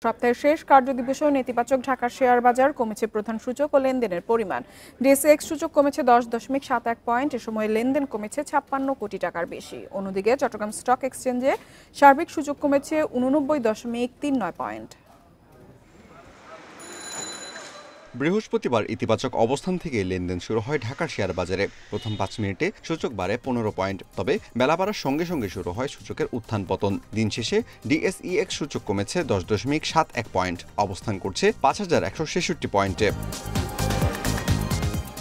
সপ্তাহের শেষ কার্যদিবসেও নেতিবাচক ঢাকার শেয়ার বাজার, কমেছে প্রধান সূচক ও লেনদেনের পরিমাণ। ডিএসইএক্স সূচক কমেছে 10.71 পয়েন্ট। এ সময় লেনদেন কমেছে 56 কোটি টাকার বেশি। অন্যদিকে চট্টগ্রাম স্টক এক্সচেঞ্জে সার্বিক সূচক কমেছে 89.39 পয়েন্ট। বৃহস্পতিবার ইতিবাচক অবস্থান থেকে লেনদেন শুরু হয় ঢাকার শেয়ার বাজারে। প্রথম 5 মিনিটে সূচক বাড়ে 15 পয়েন্ট। তবে বেলা বাড়ার সঙ্গে সঙ্গে শুরু হয় সূচকের উত্থান পতন। দিন শেষে ডিএসইএক্স সূচক কমেছে 10.71 পয়েন্ট, অবস্থান করছে 5166 পয়েন্টে।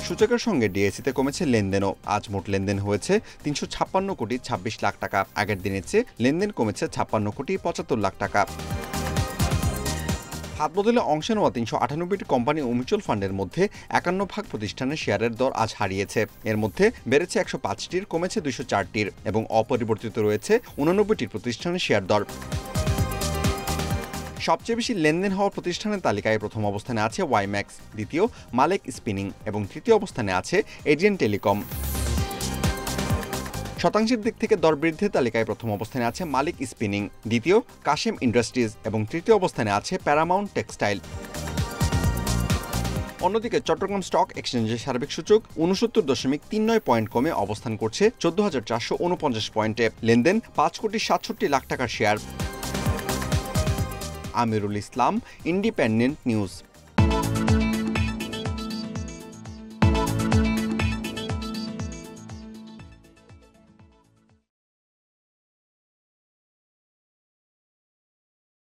সূচকের সঙ্গে ডিএসইতে কমেছে লেনদেনও। আজ মোট লেনদেন হয়েছে 356 কোটি 26 লাখ টাকা। আগের দিনের চেয়ে লেনদেন কমেছে 56 কোটি 75 লাখ টাকা। হাত বদলে অংশে নেওয়া 398টি কোম্পানি ও মিউচুয়াল ফান্ডের মধ্যে 51 প্রতিষ্ঠানের শেয়ারের দর আজ হারিয়েছে। এর মধ্যে বেড়েছে 105টির, কমেছে 204টির এবং অপরিবর্তিত রয়েছে 89টির প্রতিষ্ঠানের শেয়ার দর। সবচেয়ে বেশি লেনদেন হওয়া প্রতিষ্ঠানের তালিকায় প্রথম অবস্থানে আছে ওয়াইম্যাক্স, দ্বিতীয় মালেক স্পিনিং এবং তৃতীয় অবস্থানে আছে এজিএন টেলিকম। শতাংশের দিক থেকে দর বৃদ্ধির তালিকায় প্রথম অবস্থানে আছে মালিক স্পিনিং, দ্বিতীয় কাশেম ইন্ডাস্ট্রিজ এবং তৃতীয় অবস্থানে আছে প্যারামাউন্ট টেক্সটাইল। অন্যদিকে চট্টগ্রাম স্টক এক্সচেঞ্জের সার্বিক সূচক 69.39 পয়েন্ট কমে অবস্থান করছে 14,449 পয়েন্টে। লেনদেন 5 কোটি 67 লাখ টাকার share. Amirul Islam, independent news.